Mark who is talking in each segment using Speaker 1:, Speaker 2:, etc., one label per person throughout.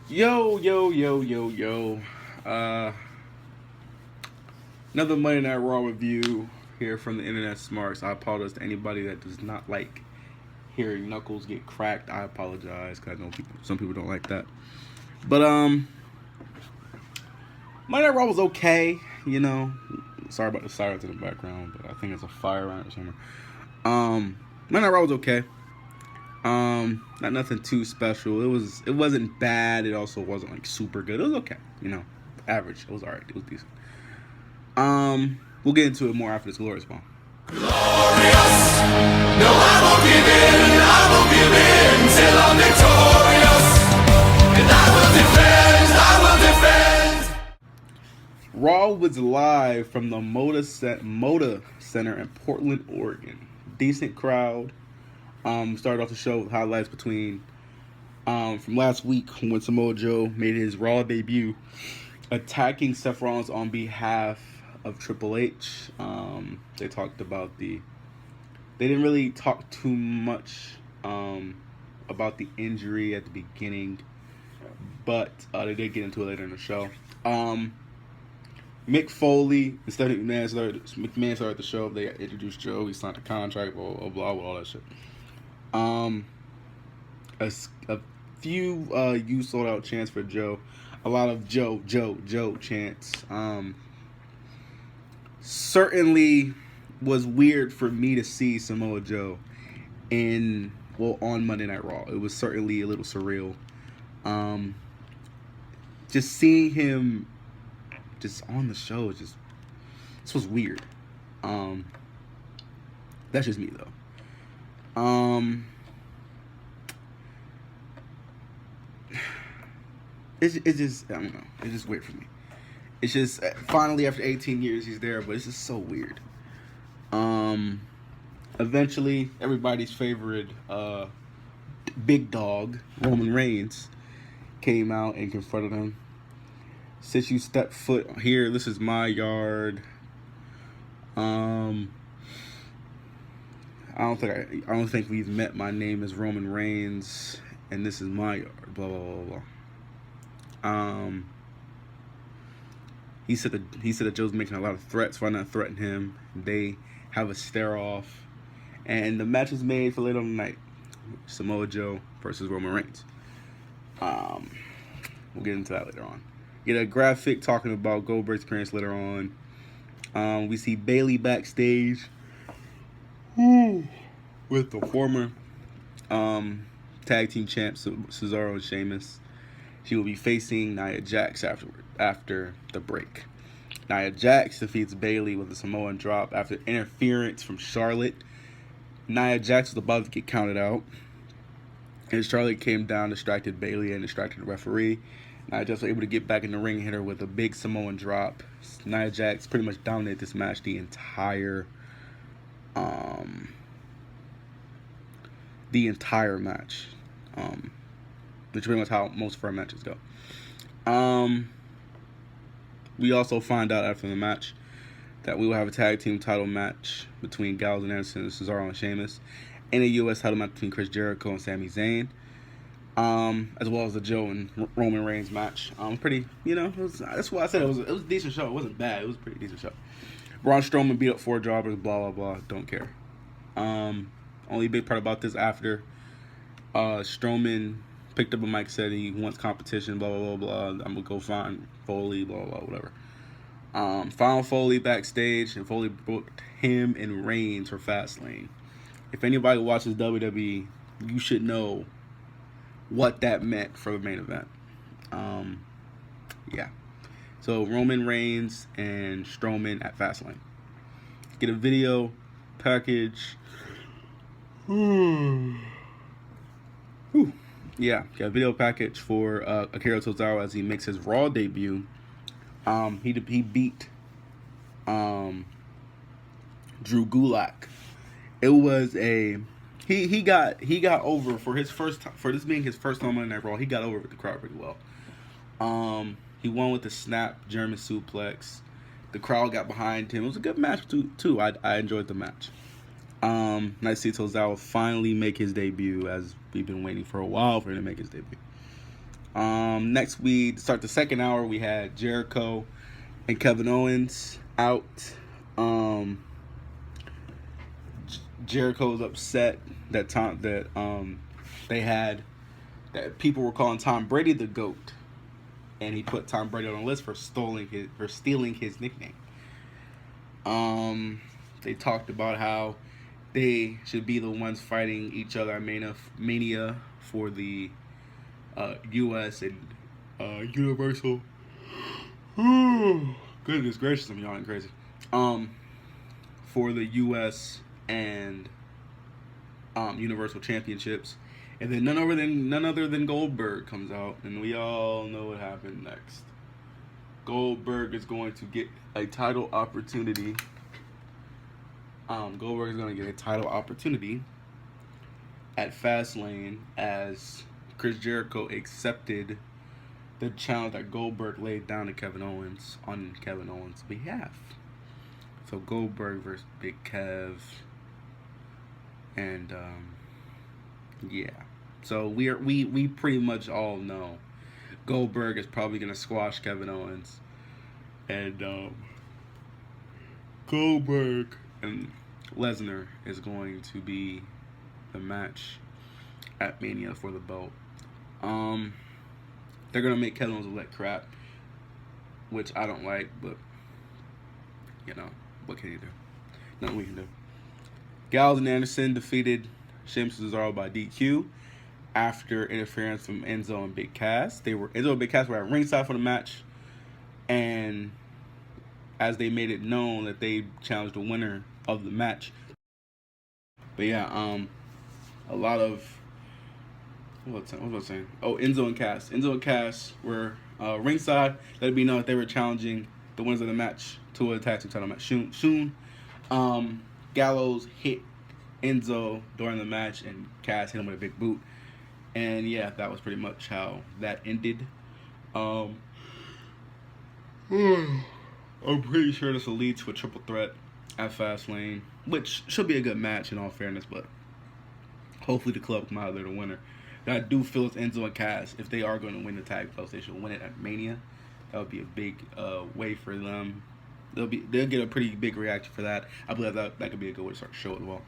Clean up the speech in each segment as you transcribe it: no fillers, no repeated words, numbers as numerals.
Speaker 1: Yo, yo, yo, yo, yo. Uh, Another Monday Night Raw review here from the Internet Smarts. I apologize to anybody that does not like hearing knuckles get cracked. I apologize because I know some people don't like that. But Monday Night Raw was okay. You know, sorry about the sirens in the background, but I think it's a fire around or somewhere. Monday Night Raw was okay. Not nothing too special. It wasn't bad. It also wasn't like super good. It was okay. You know, average. It was alright. It was decent. We'll get into it more after this glorious bomb.
Speaker 2: Glorious. No, I won't give in till I'm victorious. And I will defend.
Speaker 1: Raw was live from the Moda Center in Portland, Oregon. Decent crowd. Started off the show with highlights between from last week when Samoa Joe made his Raw debut, attacking Seth Rollins on behalf of Triple H. They talked about they didn't really talk too much about the injury at the beginning, but they did get into it later in the show. Mick Foley and Stephanie McMahon started the show. They introduced Joe. He signed a contract, blah, blah, blah, all that shit. A few you sold out chants for Joe. A lot of Joe chants. Certainly was weird for me to see Samoa Joe on Monday Night Raw. It was certainly a little surreal. Just seeing him just on the show, this was weird. That's just me though. It's just, I don't know. It's just weird for me. It's just finally after 18 years he's there, but it's just so weird. Eventually everybody's favorite big dog Roman Reigns came out and confronted him. Since you stepped foot here, this is my yard. I don't think we've met. My name is Roman Reigns, and this is my yard. Blah blah blah blah. He said that Joe's making a lot of threats. Why not threaten him? They have a stare off, and the match is made for later on the night. Samoa Joe versus Roman Reigns. We'll get into that later on. Get a graphic talking about Goldberg's appearance later on. We see Bayley backstage with the former tag team champs Cesaro and Sheamus. She will be facing Nia Jax after the break. Nia Jax defeats Bayley with a Samoan drop after interference from Charlotte. Nia Jax was about to get counted out, and Charlotte came down, distracted Bayley, and distracted the referee. Nia Jax was able to get back in the ring and hit her with a big Samoan drop. Nia Jax pretty much dominated this match the entire match. Which is pretty much how most of our matches go. We also find out after the match that we will have a tag team title match between Gallows and Anderson and Cesaro and Sheamus, and a U.S. title match between Chris Jericho and Sami Zayn, as well as the Joe and Roman Reigns match. Pretty, that's why I said it was a decent show. It wasn't bad. It was a pretty decent show. Braun Strowman beat up 4 jobbers, blah, blah, blah. Don't care. Only big part about this after Strowman picked up a mic, said he wants competition, blah, blah, blah, blah. I'm going to go find Foley, blah, blah, blah, whatever. Found Foley backstage, and Foley booked him and Reigns for Fastlane. If anybody watches WWE, you should know what that meant for the main event. Yeah. So, Roman Reigns and Strowman at Fastlane. Get a video package. Yeah, got a video package for Akira Tozawa as he makes his Raw debut. He beat Drew Gulak. It was he got over for this being his first time on Night Raw. He got over with the crowd pretty well. He won with the snap German suplex. The crowd got behind him. It was a good match too. I enjoyed the match. Nice to see Tozawa finally make his debut, as we've been waiting for a while for him to make his debut. Next, we start the second hour. We had Jericho and Kevin Owens out. Jericho's upset that that people were calling Tom Brady the GOAT, and he put Tom Brady on the list for stealing his nickname. They talked about how they should be the ones fighting each other at Mania for the U.S. and Universal. Goodness gracious, I'm yawning crazy. For the U.S. and Universal Championships, and then none other than Goldberg comes out, and we all know what happened next. Goldberg is going to get a title opportunity. Goldberg is going to get a title opportunity at Fastlane as Chris Jericho accepted the challenge that Goldberg laid down to Kevin Owens on Kevin Owens' behalf. So Goldberg versus Big Kev, and yeah. So we pretty much all know Goldberg is probably gonna squash Kevin Owens, and Goldberg and Lesnar is going to be the match at Mania for the belt. They're gonna make Kevin Owens look crap, which I don't like, but you know, what can you do? Nothing we can do. Gallows and Anderson defeated Sheamus and Cesaro by DQ after interference from Enzo and Big Cass. Enzo and Big Cass were at ringside for the match, and as they made it known that they challenged the winner of the match. But yeah, a lot of what was I saying? Oh, Enzo and Cass. Enzo and Cass were ringside. Let it be known that they were challenging the winners of the match to a tag team title match soon. Gallows hit Enzo during the match, and Cass hit him with a big boot. And yeah, that was pretty much how that ended. I'm pretty sure this will lead to a triple threat at Fastlane, which should be a good match in all fairness, but hopefully the club come out of there the winner. I do feel it's Enzo and Cass. If they are going to win the tag belts, they should win it at Mania. That would be a big way for them. They'll get a pretty big reaction for that. I believe that could be a good way to start the show as well.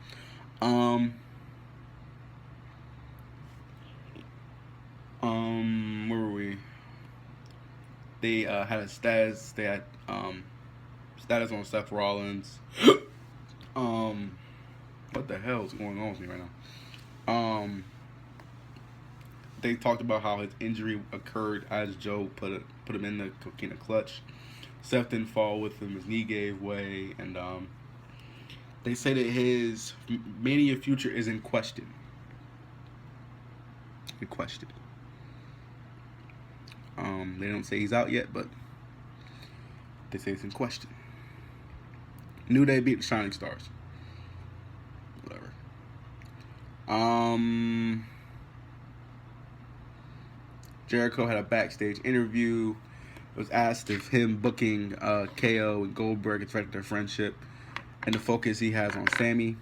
Speaker 1: Where were we? They had a status. They had status on Seth Rollins. What the hell is going on with me right now? They talked about how his injury occurred as Joe put him in the coquina clutch. Seth didn't fall with him. His knee gave way, and they say that his Mania future is in question. They don't say he's out yet, but they say it's in question. New Day beat the Shining Stars. Whatever. Jericho had a backstage interview. It was asked if him booking KO and Goldberg affected their friendship and the focus he has on Sammy.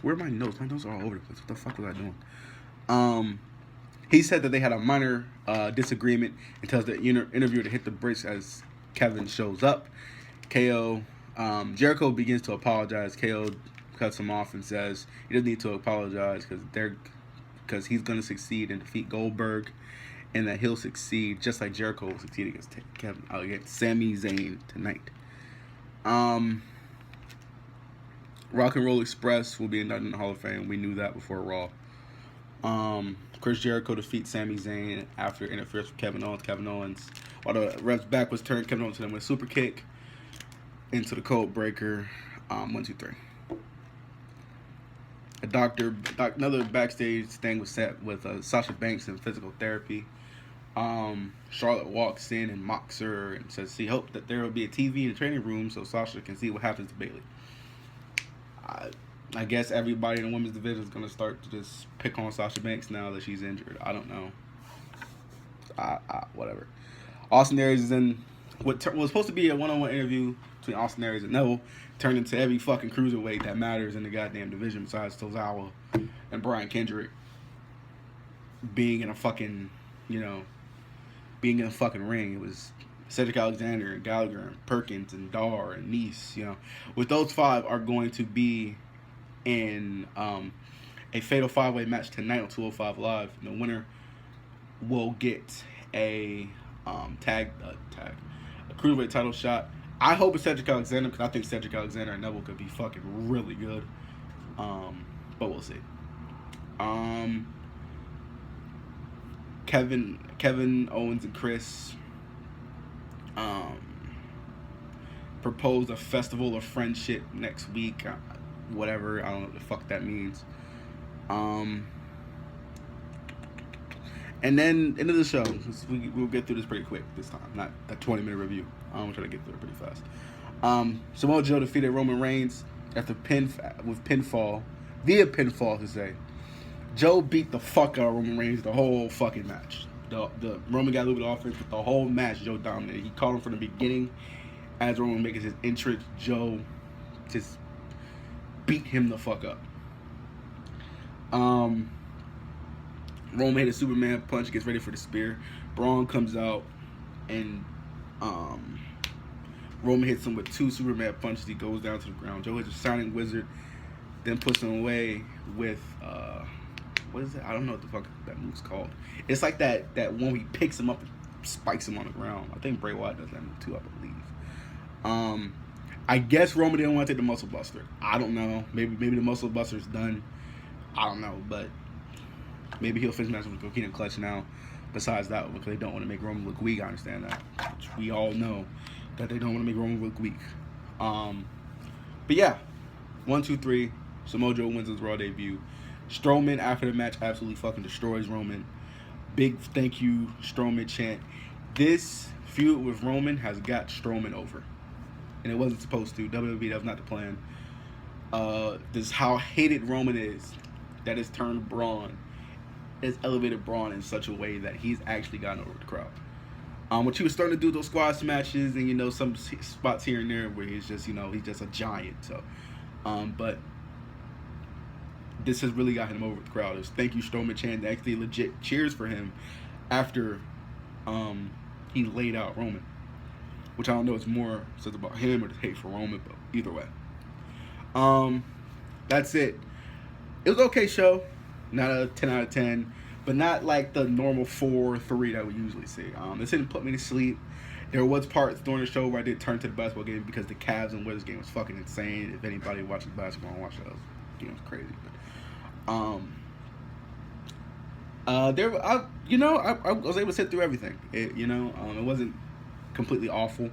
Speaker 1: Where are my notes? My notes are all over the place. What the fuck was I doing? He said that they had a minor disagreement and tells the interviewer to hit the brakes as Kevin shows up. Jericho begins to apologize. KO cuts him off and says he doesn't need to apologize because he's going to succeed and defeat Goldberg, and that he'll succeed just like Jericho will succeed against Sami Zayn tonight. Rock and Roll Express will be inducted in the Hall of Fame. We knew that before Raw. Chris Jericho defeats Sami Zayn after interference with Kevin Owens. While the ref's back was turned, Kevin Owens hit him with a super kick into the code breaker. 1, 2, 3. Another backstage thing was set with Sasha Banks and physical therapy. Charlotte walks in and mocks her and says she hoped that there will be a TV in the training room so Sasha can see what happens to Bayley. I guess everybody in the women's division is going to start to just pick on Sasha Banks now that she's injured. I don't know. Whatever. Austin Aries is in what was supposed to be a one-on-one interview between Austin Aries and Neville. turned into every fucking cruiserweight that matters in the goddamn division besides Tozawa and Brian Kendrick being in a fucking, being in a fucking ring. It was Cedric Alexander and Gallagher and Perkins and Dar and Nice, With those 5 are going to be in a fatal 5-way match tonight on 205 Live. And the winner will get a cruiserweight title shot. I hope it's Cedric Alexander because I think Cedric Alexander and Neville could be fucking really good. But we'll see. Kevin Owens and Chris proposed a festival of friendship next week. Whatever, I don't know what the fuck that means. And then end of the show. We'll get through this pretty quick this time. Not a 20-minute review. I'm trying to get through it pretty fast. Samoa Joe defeated Roman Reigns after pinfall, via pinfall to say. Joe beat the fuck out of Roman Reigns the whole fucking match. The Roman got a little bit of offense, but the whole match Joe dominated. He called him from the beginning. As Roman making his entrance, Joe just beat him the fuck up. Roman hit a Superman punch, gets ready for the spear. Braun comes out and Roman hits him with 2 Superman punches. He goes down to the ground. Joe hits a Shining Wizard, then puts him away with what is it? I don't know what the fuck that move's called. It's like that one where he picks him up and spikes him on the ground. I think Bray Wyatt does that move too, I believe. I guess Roman didn't want to take the Muscle Buster. I don't know. Maybe the Muscle Buster's done. I don't know, but maybe he'll finish the match with a Coquina Clutch now. Besides that, because they don't want to make Roman look weak. I understand that. Which we all know that they don't want to make Roman look weak. But yeah, 1, 2, 3. Samoa Joe wins his Raw debut. Strowman after the match absolutely fucking destroys Roman. Big thank you Strowman chant. This feud with Roman has got Strowman over, and it wasn't supposed to. WWE, that was not the plan. This is how hated Roman is. That has turned Braun, has elevated Braun in such a way that he's actually gotten over the crowd. When he was starting to do those squash matches and some spots here and there where he's just he's just a giant. So, but this has really got him over the crowd. There's thank you Strowman chant, actually legit cheers for him after he laid out Roman, which I don't know it's more says about him or the hate for Roman, but either way, that's it. It was an okay show, not a 10 out of 10, but not like the normal 4 or 3 that we usually see. This didn't put me to sleep. There was parts during the show where I did turn to the basketball game because the Cavs and Wizards game was fucking insane. If anybody watches basketball and watches those games, crazy. But, I was able to sit through everything. It wasn't completely awful.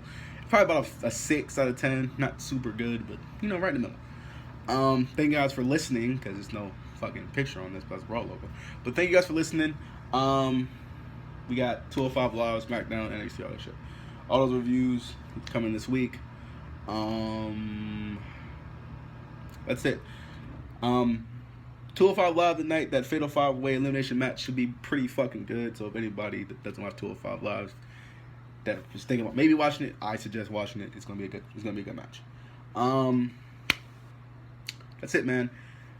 Speaker 1: Probably about a 6 out of 10. Not super good, but right in the middle. Thank you guys for listening, because there's no fucking picture on this plus Raw logo. But thank you guys for listening. We got 205 Live, SmackDown, NXT, all that shit. All those reviews coming this week. That's it. 205 Live tonight, that Fatal 5-Way Elimination match should be pretty fucking good. So if anybody that doesn't watch 205 Live that is thinking about maybe watching it, I suggest watching it. It's gonna be a good match. That's it, man.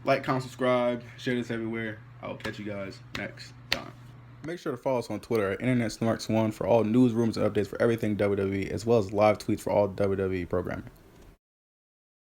Speaker 1: Like, comment, subscribe, share this everywhere. I'll catch you guys next time. Make sure to follow us on Twitter at InternetSmarts1 for all news, rumors, and updates for everything WWE, as well as live tweets for all WWE programming.